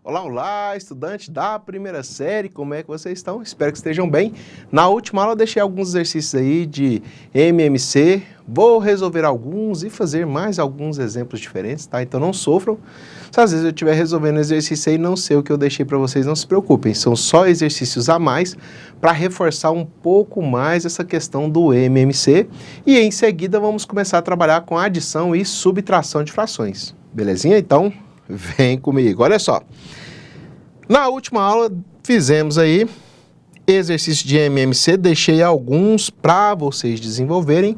Olá, olá, estudante da primeira série, como é que vocês estão? Espero que estejam bem. Na última aula eu deixei alguns exercícios aí de MMC, vou resolver alguns e fazer mais alguns exemplos diferentes, tá? Então não sofram. Se às vezes eu estiver resolvendo exercício aí e não sei o que eu deixei para vocês, não se preocupem. São só exercícios a mais para reforçar um pouco mais essa questão do MMC. E em seguida vamos começar a trabalhar com adição e subtração de frações. Belezinha? Então, vem comigo. Olha só. Na última aula fizemos aí exercício de MMC, deixei alguns para vocês desenvolverem.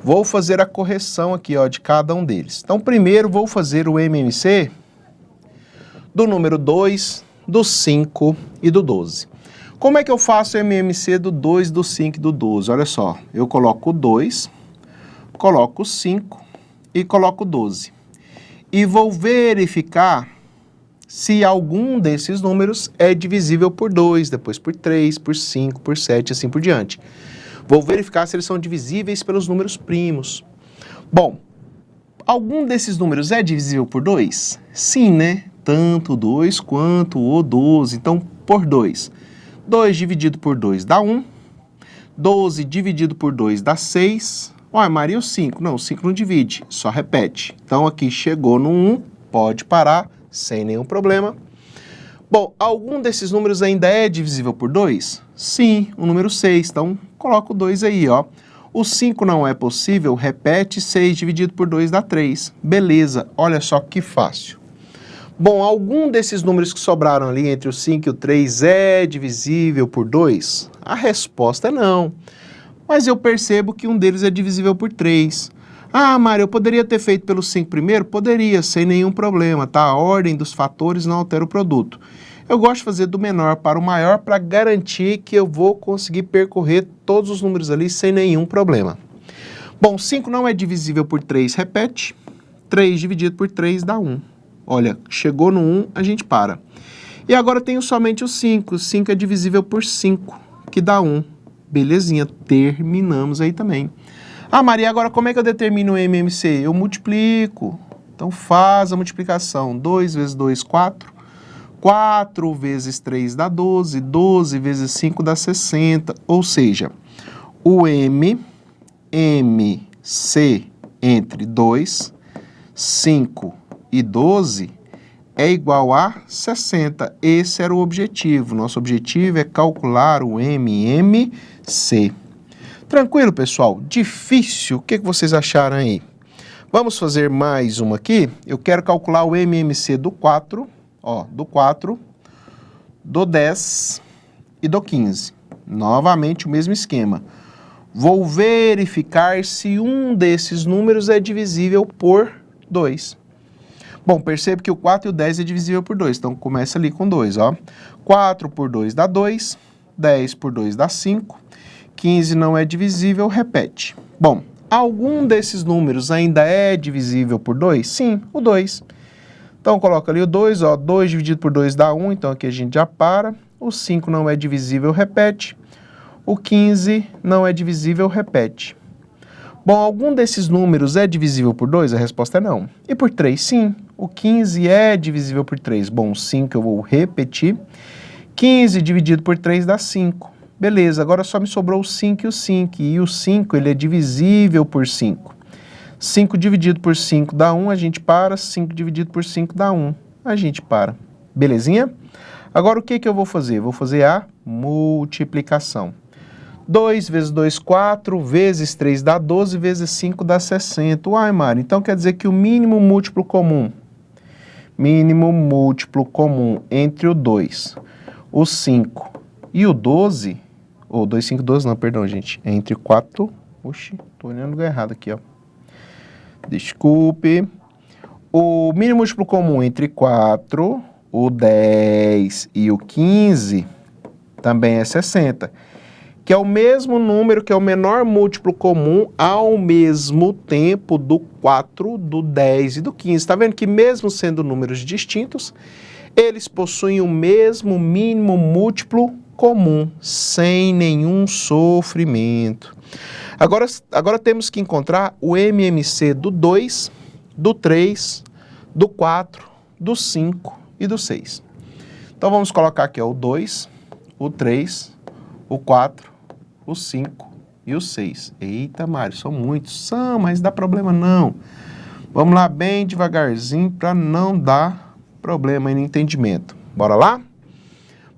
Vou fazer a correção aqui, ó, de cada um deles. Então, primeiro vou fazer o MMC do número 2, do 5 e do 12. Como é que eu faço o MMC do 2, do 5 e do 12? Olha só, eu coloco o 2, coloco o 5 e coloco o 12. E vou verificar se algum desses números é divisível por 2, depois por 3, por 5, por 7, assim por diante. Vou verificar se eles são divisíveis pelos números primos. Bom, algum desses números é divisível por 2? Sim, né? Tanto o 2 quanto o 12. Então, por 2. 2 dividido por 2 dá 1. 12 dividido por 2 dá 6. Ué, Maria, o 5? Não, o 5 não divide, só repete. Então, aqui chegou no 1, pode parar, sem nenhum problema. Bom, algum desses números ainda é divisível por 2? Sim, o número 6. Então, coloca o 2 aí, ó. O 5 não é possível, repete, 6 dividido por 2 dá 3. Beleza, olha só que fácil. Bom, algum desses números que sobraram ali entre o 5 e o 3 é divisível por 2? A resposta é não. Mas eu percebo que um deles é divisível por 3. Ah, Mário, eu poderia ter feito pelo 5 primeiro? Poderia, sem nenhum problema, tá? A ordem dos fatores não altera o produto. Eu gosto de fazer do menor para o maior para garantir que eu vou conseguir percorrer todos os números ali sem nenhum problema. Bom, 5 não é divisível por 3, repete. 3 dividido por 3 dá 1. Olha, chegou no 1, a gente para. E agora eu tenho somente o 5. O 5 é divisível por 5, que dá 1. Belezinha, terminamos aí também. Ah, Maria, agora como é que eu determino o MMC? Eu multiplico. Então, faz a multiplicação. 2 vezes 2, 4. 4 vezes 3 dá 12. 12 vezes 5 dá 60. Ou seja, o MMC entre 2, 5 e 12 é igual a 60. Esse era o objetivo. Nosso objetivo é calcular o MMC. Tranquilo, pessoal? Difícil? O que vocês acharam aí? Vamos fazer mais uma aqui? Eu quero calcular o MMC do 4, ó, do 4, do 10 e do 15. Novamente o mesmo esquema. Vou verificar se um desses números é divisível por 2. Bom, percebe que o 4 e o 10 é divisível por 2, então começa ali com 2, ó. 4 por 2 dá 2, 10 por 2 dá 5, 15 não é divisível, repete. Bom, algum desses números ainda é divisível por 2? Sim, o 2. Então, coloca ali o 2, ó, 2 dividido por 2 dá 1, então aqui a gente já para. O 5 não é divisível, repete. O 15 não é divisível, repete. Bom, algum desses números é divisível por 2? A resposta é não. E por 3? Sim. O 15 é divisível por 3. Bom, 5 eu vou repetir. 15 dividido por 3 dá 5. Beleza, agora só me sobrou o 5 e o 5. E o 5, ele é divisível por 5. 5 dividido por 5 dá 1, a gente para. 5 dividido por 5 dá 1, a gente para. Belezinha? Agora o que eu vou fazer? Vou fazer a multiplicação. 2 vezes 2, 4, vezes 3 dá 12, vezes 5 dá 60. Uai, Mário, então quer dizer que o mínimo múltiplo comum entre o 2, o 5 e o 12, ou 2, 5, 12, não, perdão, gente, é entre 4, oxi, tô olhando lugar errado aqui, ó. Desculpe. O mínimo múltiplo comum entre 4, o 10 e o 15 também é 60. Que é o mesmo número que é o menor múltiplo comum ao mesmo tempo do 4, do 10 e do 15. Está vendo que mesmo sendo números distintos, eles possuem o mesmo mínimo múltiplo comum, sem nenhum sofrimento. Agora temos que encontrar o MMC do 2, do 3, do 4, do 5 e do 6. Então, vamos colocar aqui, ó, o 2, o 3, o 4, o 5 e o 6. Eita, Mário, são muitos. São, mas dá problema não. Vamos lá bem devagarzinho para não dar problema aí no entendimento. Bora lá?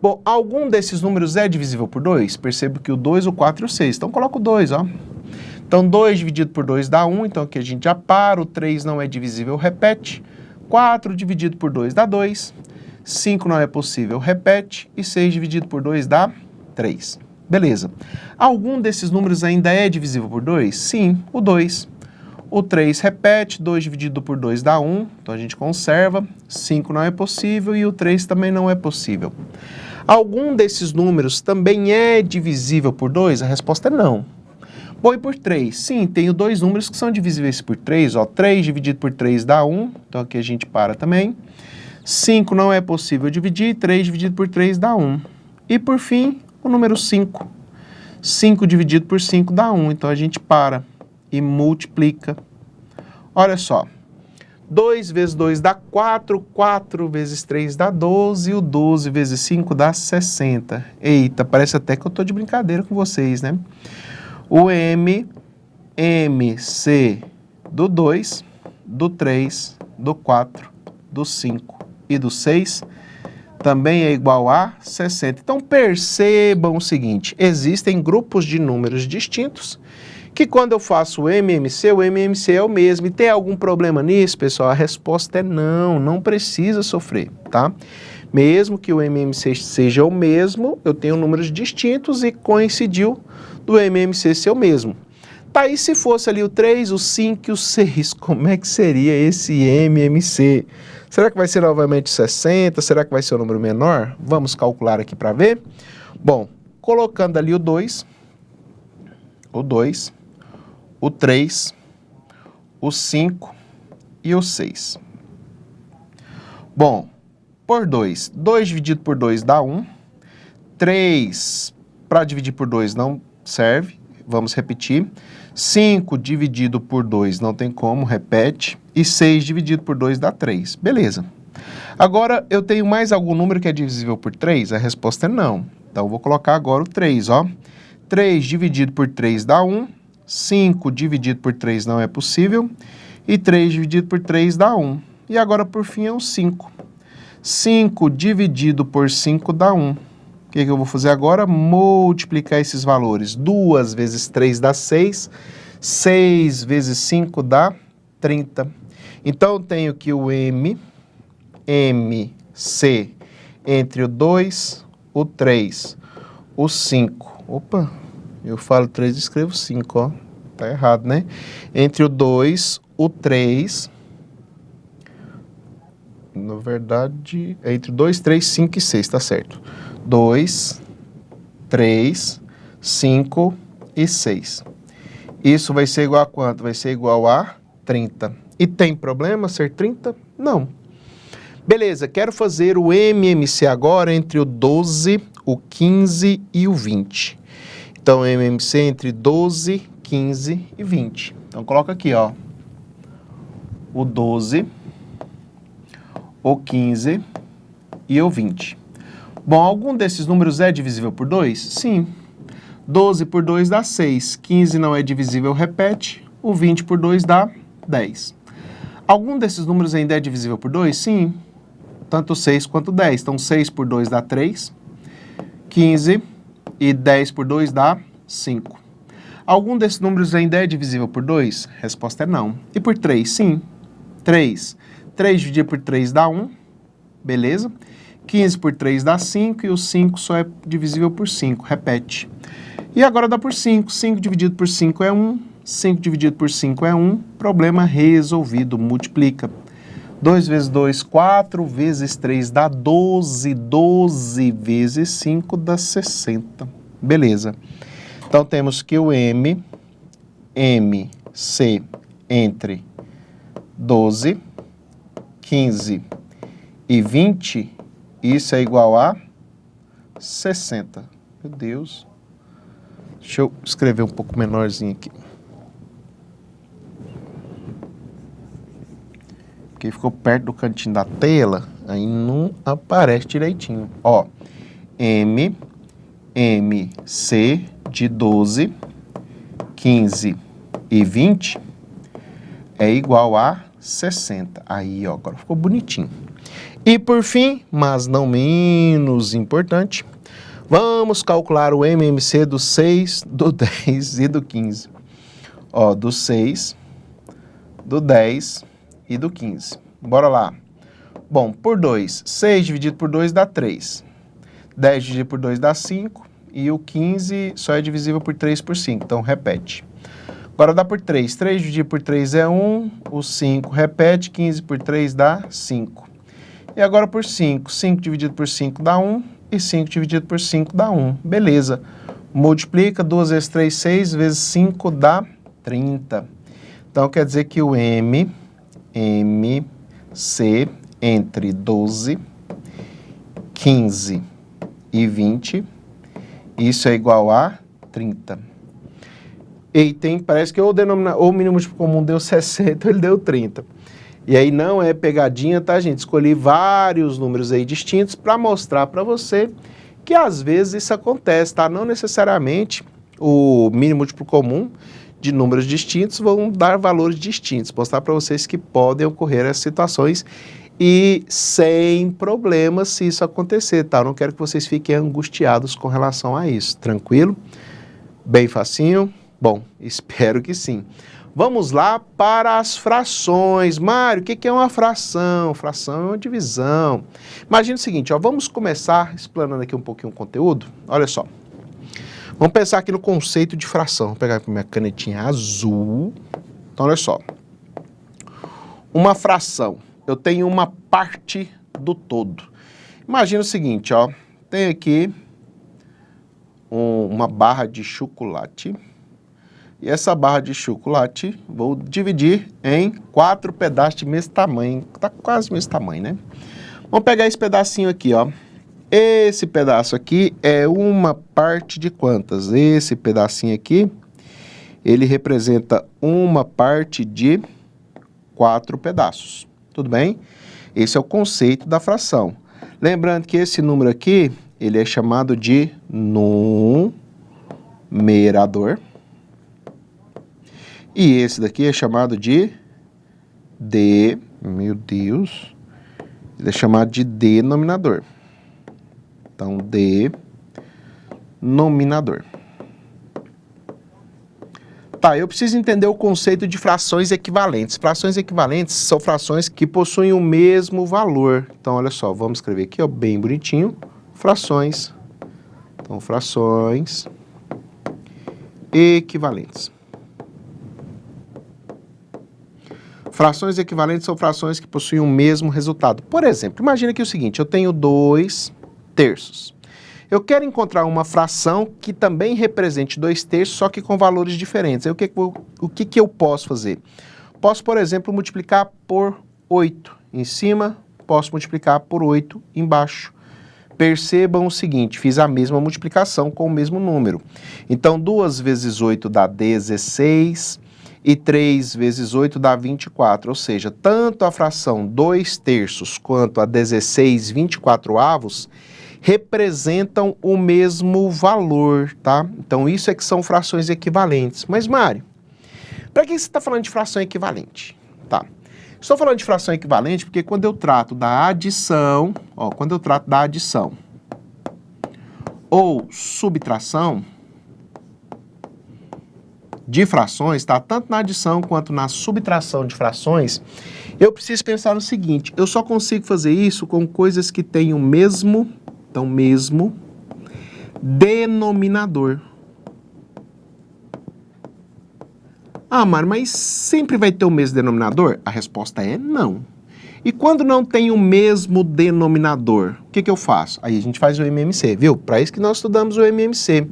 Bom, algum desses números é divisível por 2? Percebo que o 2, o 4 e o 6. Então, coloco o 2, ó. Então, 2 dividido por 2 dá 1. Então, aqui a gente já para. O 3 não é divisível, repete. 4 dividido por 2 dá 2. 5 não é possível, repete. E 6 dividido por 2 dá 3. Beleza. Algum desses números ainda é divisível por 2? Sim, o 2. O 3 repete, 2 dividido por 2 dá 1. Então, a gente conserva. 5 não é possível e o 3 também não é possível. Algum desses números também é divisível por 2? A resposta é não. Bom, e por 3? Sim, tenho dois números que são divisíveis por 3. Ó, 3 dividido por 3 dá 1. Então, aqui a gente para também. 5 não é possível dividir. 3 dividido por 3 dá 1. E, por fim, o número 5. 5 dividido por 5 dá 1. Então, a gente para e multiplica. Olha só. 2 vezes 2 dá 4, 4 vezes 3 dá 12, e o 12 vezes 5 dá 60. Eita, parece até que eu estou de brincadeira com vocês, né? O MC do 2, do 3, do 4, do 5 e do 6 também é igual a 60. Então, percebam o seguinte, existem grupos de números distintos que quando eu faço o MMC é o mesmo. E tem algum problema nisso, pessoal? A resposta é não, não precisa sofrer, tá? Mesmo que o MMC seja o mesmo, eu tenho números distintos e coincidiu do MMC ser o mesmo. Tá, e se fosse ali o 3, o 5 e o 6, como é que seria esse MMC? Será que vai ser novamente 60? Será que vai ser um número menor? Vamos calcular aqui para ver. Bom, colocando ali o 2, o 3, o 5 e o 6. Bom, por 2, 2 dividido por 2 dá 1. 3 para dividir por 2 não serve, vamos repetir. 5 dividido por 2 não tem como, repete. E 6 dividido por 2 dá 3. Beleza. Agora, eu tenho mais algum número que é divisível por 3? A resposta é não. Então, eu vou colocar agora o 3, ó. 3 dividido por 3 dá 1. 5 dividido por 3 não é possível. E 3 dividido por 3 dá 1. E agora, por fim, é o 5. 5 dividido por 5 dá 1. O que eu vou fazer agora? Multiplicar esses valores. 2 vezes 3 dá 6. 6 vezes 5 dá 30. Então, eu tenho que o MC entre o 2, o 3, o 5. Opa, eu falo 3 e escrevo 5, ó. Tá errado, né? Entre o 2, o 3... Na verdade, é entre 2, 3, 5 e 6, tá certo. 2, 3, 5 e 6. Isso vai ser igual a quanto? Vai ser igual a 30. E tem problema ser 30? Não. Beleza, quero fazer o MMC agora entre o 12, o 15 e o 20. Então, MMC entre 12, 15 e 20. Então, coloca aqui, ó. O 12, o 15 e o 20. Bom, algum desses números é divisível por 2? Sim. 12 por 2 dá 6. 15 não é divisível, repete. O 20 por 2 dá 10. Algum desses números ainda é divisível por 2? Sim. Tanto 6 quanto 10. Então, 6 por 2 dá 3. 15 e 10 por 2 dá 5. Algum desses números ainda é divisível por 2? Resposta é não. E por 3? Sim. 3. 3 dividido por 3 dá 1. Beleza? 15 por 3 dá 5 e o 5 só é divisível por 5. Repete. E agora dá por 5. 5 dividido por 5 é 1. 5 dividido por 5 é 1. Problema resolvido. Multiplica. 2 vezes 2, 4 vezes 3 dá 12. 12 vezes 5 dá 60. Beleza. Então, temos que o MC entre 12, 15 e 20, isso é igual a 60. Meu Deus. Deixa eu escrever um pouco menorzinho aqui. porque ficou perto do cantinho da tela, aí não aparece direitinho. Ó, M, C de 12, 15 e 20 é igual a 60. Aí, ó, agora ficou bonitinho. E por fim, mas não menos importante, vamos calcular o MMC do 6, do 10 e do 15. Ó, do 6, do 10 e do 15. Bora lá. Bom, por 2, 6 dividido por 2 dá 3. 10 dividido por 2 dá 5. E o 15 só é divisível por 3 por 5, então repete. Agora dá por 3. 3 dividido por 3 é 1. O 5 repete. 15 por 3 dá 5. E agora por 5. 5 dividido por 5 dá 1. E 5 dividido por 5 dá 1. Beleza. Multiplica. 2 vezes 3, 6. Vezes 5 dá 30. Então quer dizer que o MC entre 12, 15 e 20, isso é igual a 30. E parece que ou o mínimo múltiplo comum deu 60, ou ele deu 30. E aí não é pegadinha, tá, gente? Escolhi vários números aí distintos para mostrar para você que às vezes isso acontece, tá? Não necessariamente o mínimo múltiplo comum de números distintos vão dar valores distintos. Mostrar para vocês que podem ocorrer essas situações e sem problema se isso acontecer, tá? Eu não quero que vocês fiquem angustiados com relação a isso, tranquilo? Bem facinho? Bom, espero que sim. Vamos lá para as frações. Mário, o que é uma fração? Fração é uma divisão. Imagina o seguinte, ó, vamos começar explanando aqui um pouquinho o conteúdo. Olha só. Vamos pensar aqui no conceito de fração. Vou pegar aqui minha canetinha azul. Então, olha só. Uma fração. Eu tenho uma parte do todo. Imagina o seguinte, ó. Tem aqui uma barra de chocolate. E essa barra de chocolate, vou dividir em 4 pedaços de mesmo tamanho. Tá quase o mesmo tamanho, né? Vamos pegar esse pedacinho aqui, ó. Esse pedaço aqui é uma parte de quantas? Esse pedacinho aqui, ele representa uma parte de 4 pedaços. Tudo bem? Esse é o conceito da fração. Lembrando que esse número aqui, ele é chamado de numerador. E esse daqui é chamado de meu Deus, ele é chamado de denominador. Então, denominador. Tá, eu preciso entender o conceito de frações equivalentes. Frações equivalentes são frações que possuem o mesmo valor. Então, olha só, vamos escrever aqui, ó, bem bonitinho. Frações. Então, frações equivalentes. Frações equivalentes são frações que possuem o mesmo resultado. Por exemplo, imagina aqui o seguinte, eu tenho 2 terços. Eu quero encontrar uma fração que também represente 2 terços, só que com valores diferentes. Aí, o que eu posso fazer? Posso, por exemplo, multiplicar por 8 em cima, posso multiplicar por 8 embaixo. Percebam o seguinte, fiz a mesma multiplicação com o mesmo número. Então, 2 vezes 8 dá 16 e 3 vezes 8 dá 24. Ou seja, tanto a fração 2 terços quanto a 16 24avos representam o mesmo valor, tá? Então, isso é que são frações equivalentes. Mas, Mário, para que você está falando de fração equivalente? Tá. Estou falando de fração equivalente porque quando eu trato da adição, ó, quando eu trato da adição ou subtração de frações, tá? Tanto na adição quanto na subtração de frações, eu preciso pensar no seguinte, eu só consigo fazer isso com coisas que têm o mesmo denominador. Ah, Mário, mas sempre vai ter o mesmo denominador? A resposta é não. E quando não tem o mesmo denominador, o que eu faço? Aí a gente faz o MMC, viu? Para isso que nós estudamos o MMC.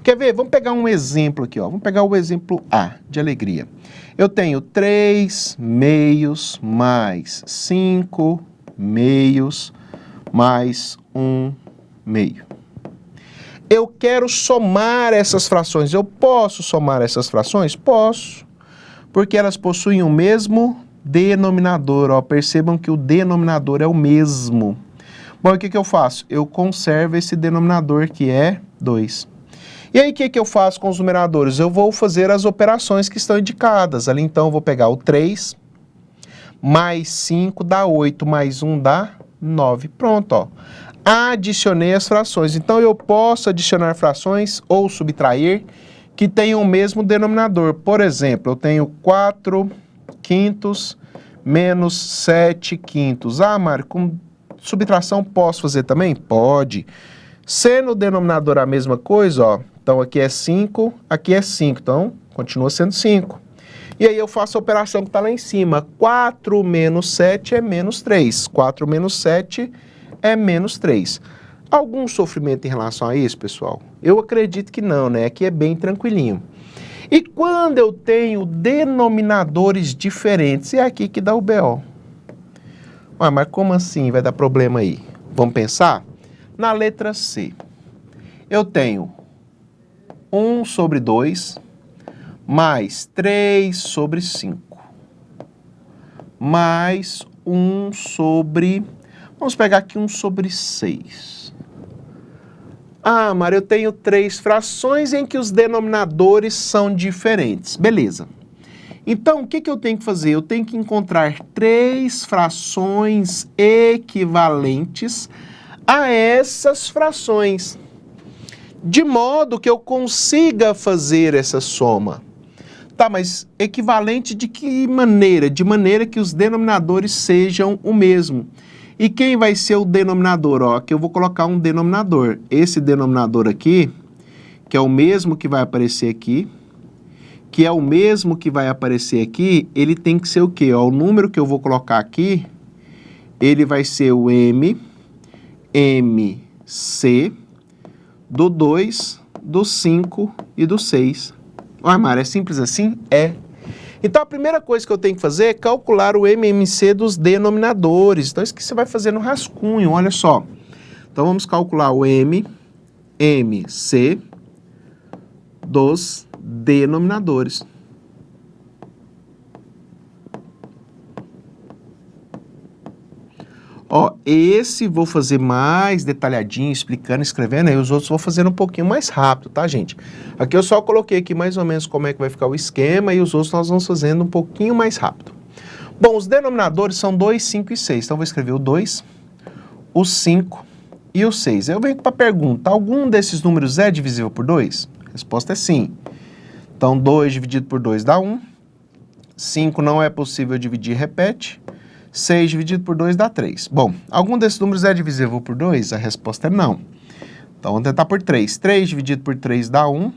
Quer ver? Vamos pegar um exemplo aqui, ó. Vamos pegar o exemplo A, de alegria. Eu tenho 3 meios mais 5 meios mais 1 meio. Eu quero somar essas frações. Eu posso somar essas frações? Posso, porque elas possuem o mesmo denominador, ó, percebam que o denominador é o mesmo. Bom, o que eu faço? Eu conservo esse denominador que é 2. E aí, o que eu faço com os numeradores? Eu vou fazer as operações que estão indicadas. Ali, então, eu vou pegar o 3, mais 5 dá 8, mais 1 dá 9. Pronto, ó. Adicionei as frações. Então, eu posso adicionar frações ou subtrair que tenham o mesmo denominador. Por exemplo, eu tenho 4 quintos menos 7 quintos. Ah, Mário, com subtração posso fazer também? Pode. Sendo o denominador a mesma coisa, ó. Então, aqui é 5, aqui é 5. Então, continua sendo 5. E aí eu faço a operação que está lá em cima. 4 menos 7 é menos 3. 4 menos 7 é menos 3. Algum sofrimento em relação a isso, pessoal? Eu acredito que não, né? Aqui é bem tranquilinho. E quando eu tenho denominadores diferentes, é aqui que dá o BO. Ah, mas como assim vai dar problema aí? Vamos pensar? Na letra C, eu tenho 1 sobre 2, mais 3 sobre 5, mais 1 sobre... Vamos pegar aqui 1 sobre 6. Ah, Mário, eu tenho 3 frações em que os denominadores são diferentes. Beleza. Então, o que eu tenho que fazer? Eu tenho que encontrar 3 frações equivalentes a essas frações, de modo que eu consiga fazer essa soma. Tá, mas equivalente de que maneira? De maneira que os denominadores sejam o mesmo. E quem vai ser o denominador? Ó, aqui eu vou colocar um denominador. Esse denominador aqui, que é o mesmo que vai aparecer aqui, que é o mesmo que vai aparecer aqui, ele tem que ser o quê? Ó, o número que eu vou colocar aqui, ele vai ser o MC do 2, do 5 e do 6. Olha, Mário, é simples assim? É. Então, a primeira coisa que eu tenho que fazer é calcular o MMC dos denominadores. Então, isso que você vai fazer no rascunho, olha só. Então, vamos calcular o MMC dos denominadores. Ó, esse vou fazer mais detalhadinho, explicando, escrevendo, aí os outros vou fazer um pouquinho mais rápido, tá, gente? Aqui eu só coloquei aqui mais ou menos como é que vai ficar o esquema e os outros nós vamos fazendo um pouquinho mais rápido. Bom, os denominadores são 2, 5 e 6, então eu vou escrever o 2, o 5 e o 6. Eu venho para a pergunta, algum desses números é divisível por 2? A resposta é sim. Então, 2 dividido por 2 dá 1, 5 não é possível dividir, repete. 6 dividido por 2 dá 3. Bom, algum desses números é divisível por 2? A resposta é não. Então, vamos tentar por 3. 3 dividido por 3 dá 1.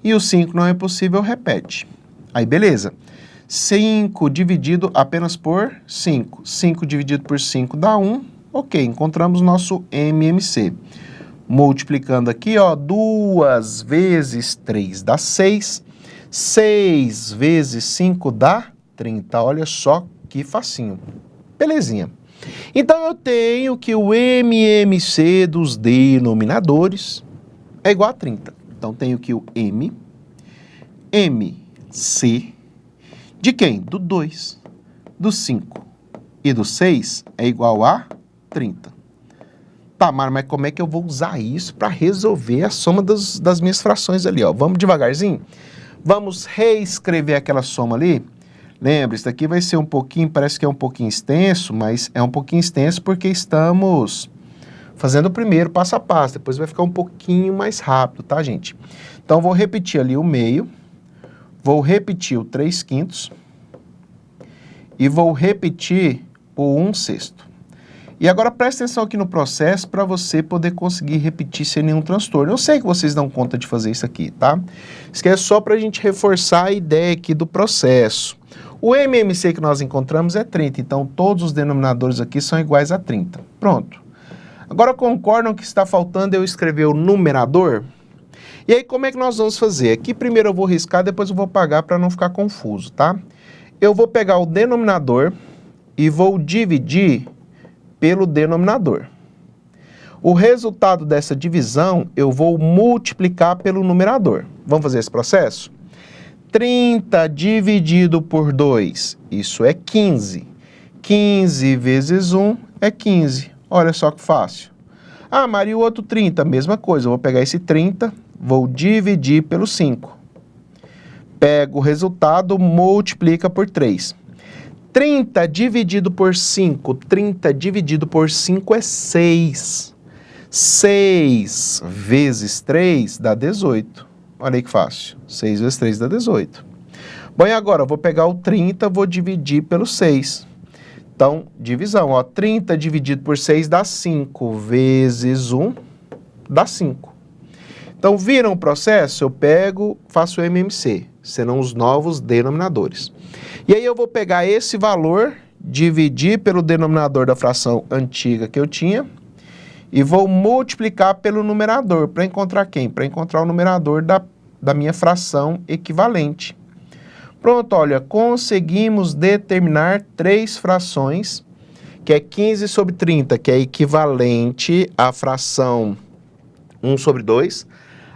E o 5 não é possível, repete. Aí, beleza. 5 dividido apenas por 5. 5 dividido por 5 dá 1. Ok, encontramos nosso MMC. Multiplicando aqui, ó, 2 vezes 3 dá 6. 6 vezes 5 dá 30. Olha só que facinho. Belezinha. Então, eu tenho que o MMC dos denominadores é igual a 30. Então, tenho que o MC de quem? Do 2, do 5 e do 6 é igual a 30. Tá, mas como é que eu vou usar isso para resolver a soma das minhas frações ali, ó? Vamos devagarzinho? Vamos reescrever aquela soma ali? Lembra, isso daqui vai ser um pouquinho, parece que é um pouquinho extenso, mas é um pouquinho extenso porque estamos fazendo o primeiro passo a passo. Depois vai ficar um pouquinho mais rápido, tá, gente? Então, vou repetir ali o meio, vou repetir o 3 quintos e vou repetir o 1 sexto. E agora presta atenção aqui no processo para você poder conseguir repetir sem nenhum transtorno. Eu sei que vocês dão conta de fazer isso aqui, tá? Isso aqui é só para a gente reforçar a ideia aqui do processo. O MMC que nós encontramos é 30, então todos os denominadores aqui são iguais a 30. Pronto. Agora concordam que está faltando eu escrever o numerador? E aí como é que nós vamos fazer? Aqui primeiro eu vou riscar, depois eu vou apagar para não ficar confuso, tá? Eu vou pegar o denominador e vou dividir pelo denominador. O resultado dessa divisão eu vou multiplicar pelo numerador. Vamos fazer esse processo? 30 dividido por 2, isso é 15. 15 vezes 1 é 15. Olha só que fácil. Ah, Mário, e o outro 30? Mesma coisa, eu vou pegar esse 30, vou dividir pelo 5. Pego o resultado, multiplica por 3. 30 dividido por 5, 30 dividido por 5 é 6. 6 vezes 3 dá 18. Olha aí que fácil. 6 vezes 3 dá 18. Bom, e agora eu vou pegar o 30, vou dividir pelo 6. Então, divisão, ó, 30 dividido por 6 dá 5, vezes 1 dá 5. Então, viram o processo? Eu pego, faço o MMC, serão os novos denominadores. E aí eu vou pegar esse valor, dividir pelo denominador da fração antiga que eu tinha, e vou multiplicar pelo numerador, para encontrar quem? Para encontrar o numerador da minha fração equivalente. Pronto, olha, conseguimos determinar 3 frações, que é 15 sobre 30, que é equivalente à fração 1 sobre 2,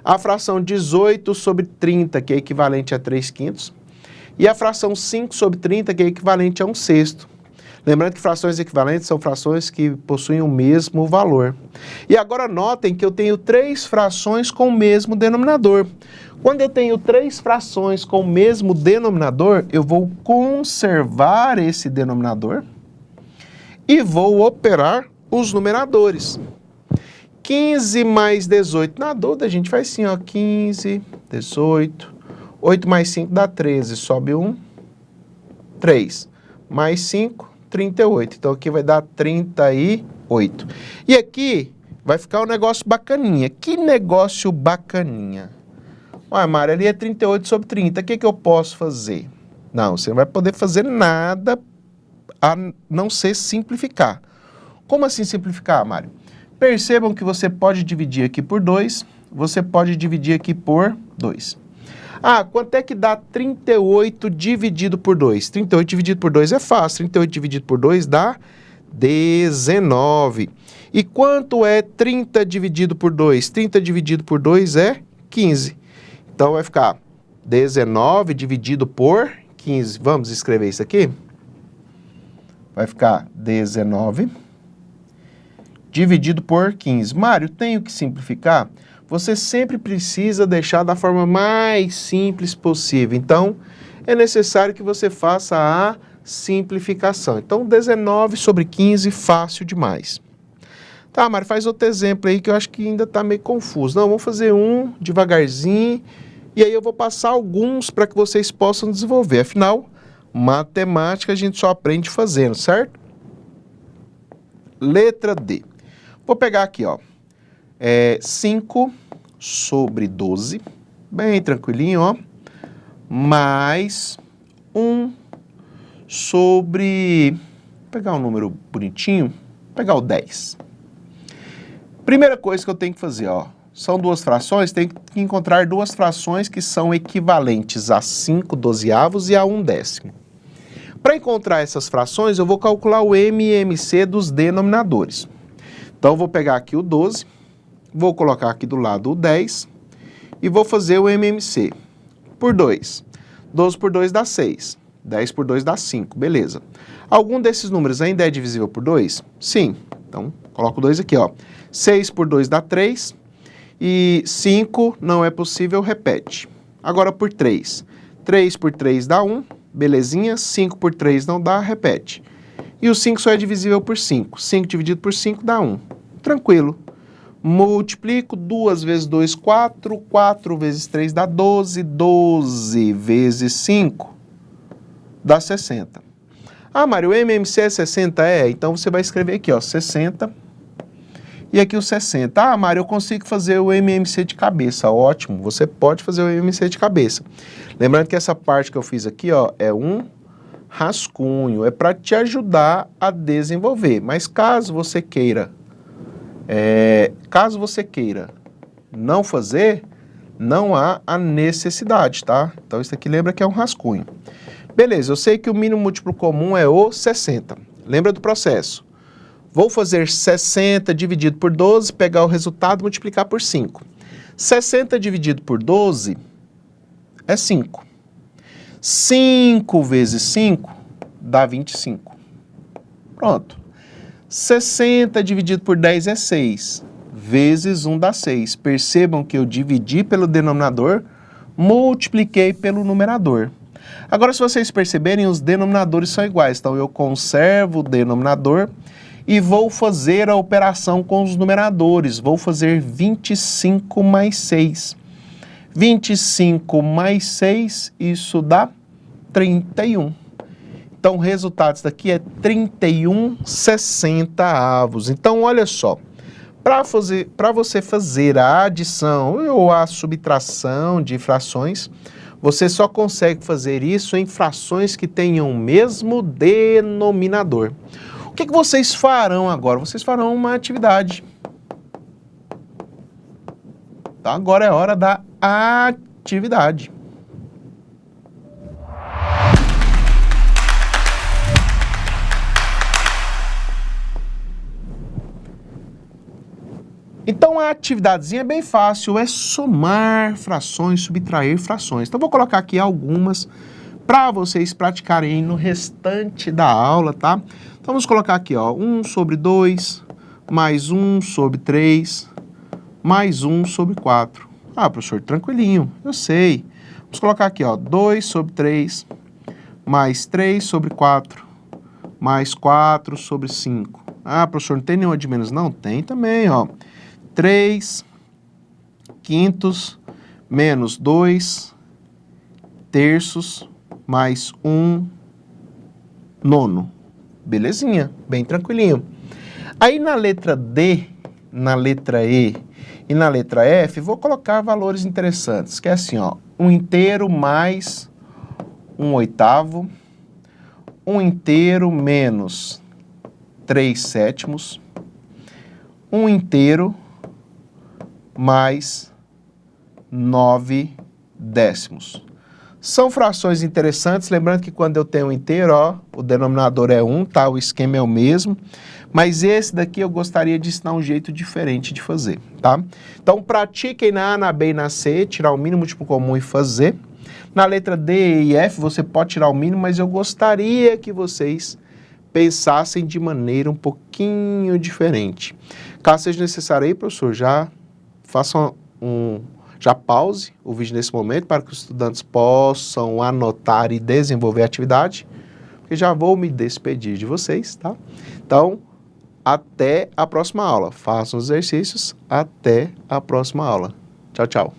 a fração 18 sobre 30, que é equivalente a 3/5, e a fração 5 sobre 30, que é equivalente a 1/6. Lembrando que frações equivalentes são frações que possuem o mesmo valor. E agora notem que eu tenho 3 frações com o mesmo denominador. Quando eu tenho 3 frações com o mesmo denominador, eu vou conservar esse denominador e vou operar os numeradores. 15 mais 18. Na dúvida, a gente faz assim, ó, 15, 18, 8 mais 5 dá 13, sobe 1, 3, mais 5, 38. Então, aqui vai dar 38. E aqui vai ficar um negócio bacaninha. Que negócio bacaninha? Olha, Mário, ali é 38 sobre 30. O que eu posso fazer? Não, você não vai poder fazer nada a não ser simplificar. Como assim simplificar, Mário? Percebam que você pode dividir aqui por 2, você pode dividir aqui por 2. Ah, quanto é que dá 38 dividido por 2? 38 dividido por 2 é fácil. 38 dividido por 2 dá 19. E quanto é 30 dividido por 2? 30 dividido por 2 é 15. Então, vai ficar 19 dividido por 15. Vamos escrever isso aqui? Vai ficar 19 dividido por 15. Mário, tenho que simplificar? Você sempre precisa deixar da forma mais simples possível. Então, é necessário que você faça a simplificação. Então, 19 sobre 15, fácil demais. Tá, Mário, faz outro exemplo aí que eu acho que ainda está meio confuso. Não, vamos fazer um devagarzinho e aí eu vou passar alguns para que vocês possam desenvolver. Afinal, matemática a gente só aprende fazendo, certo? Letra D. Vou pegar aqui, ó. 5 sobre 12, bem tranquilinho, ó, mais 1 sobre, vou pegar um número bonitinho, vou pegar o 10. Primeira coisa que eu tenho que fazer, ó, são 2 frações, tem que encontrar 2 frações que são equivalentes a 5/12 e a 1/10. Para encontrar essas frações, eu vou calcular o MMC dos denominadores. Então, eu vou pegar aqui o 12, vou colocar aqui do lado o 10 e vou fazer o MMC por 2. 12 por 2 dá 6, 10 por 2 dá 5, beleza. Algum desses números ainda é divisível por 2? Sim, então coloco 2 aqui, ó. 6 por 2 dá 3 e 5 não é possível, repete. Agora por 3. 3 por 3 dá 1, belezinha. 5 por 3 não dá, repete. E o 5 só é divisível por 5. 5 dividido por 5 dá 1. Tranquilo. Multiplico, 2 vezes 2, 4. 4 vezes 3 dá 12. 12 vezes 5 dá 60. Ah, Mário, o MMC é 60? É, então você vai escrever aqui, ó, 60. E aqui o 60. Ah, Mário, eu consigo fazer o MMC de cabeça. Ótimo, você pode fazer o MMC de cabeça. Lembrando que essa parte que eu fiz aqui, ó, é um rascunho, é para te ajudar a desenvolver. Mas caso você queira não fazer, não há a necessidade, tá? Então isso aqui lembra que é um rascunho. Beleza, eu sei que o mínimo múltiplo comum é o 60. Lembra do processo? Vou fazer 60 dividido por 12, pegar o resultado e multiplicar por 5. 60 dividido por 12 é 5. 5 vezes 5 dá 25. Pronto. 60 dividido por 10 é 6. Vezes 1 dá 6. Percebam que eu dividi pelo denominador, multipliquei pelo numerador. Agora, se vocês perceberem, os denominadores são iguais. Então, eu conservo o denominador e vou fazer a operação com os numeradores. Vou fazer 25 mais 6. 25 mais 6, isso dá 31. Então, o resultado disso daqui é 31/60. Então, olha só. Para você fazer a adição ou a subtração de frações, você só consegue fazer isso em frações que tenham o mesmo denominador. O que vocês farão agora? Vocês farão uma atividade. Então, agora é hora da atividade. Então, a atividadezinha é bem fácil, é somar frações, subtrair frações. Então, vou colocar aqui algumas para vocês praticarem no restante da aula, tá? Então, vamos colocar aqui, ó, 1 sobre 2, mais 1 sobre 3, mais 1 sobre 4. Ah, professor, tranquilinho, eu sei. Vamos colocar aqui, ó, 2 sobre 3, mais 3 sobre 4, mais 4 sobre 5. Ah, professor, não tem nenhuma de menos? Não, tem também, ó. 3 quintos menos 2 terços mais 1 nono. Belezinha, bem tranquilinho. Aí na letra D, na letra E e na letra F, vou colocar valores interessantes, que é assim, ó, 1 inteiro mais 1 oitavo, 1 inteiro menos 3 sétimos, 1 inteiro mais 9 décimos. São frações interessantes, lembrando que quando eu tenho um inteiro, ó, o denominador é 1, tá? O esquema é o mesmo, mas esse daqui eu gostaria de ensinar um jeito diferente de fazer, tá? Então, pratiquem na A, na B e na C, tirar o mínimo múltiplo comum e fazer. Na letra D, E e F, você pode tirar o mínimo, mas eu gostaria que vocês pensassem de maneira um pouquinho diferente. Caso seja necessário aí, professor, já pause o vídeo nesse momento para que os estudantes possam anotar e desenvolver a atividade, porque já vou me despedir de vocês, tá? Então, até a próxima aula. Façam os exercícios, até a próxima aula. Tchau, tchau.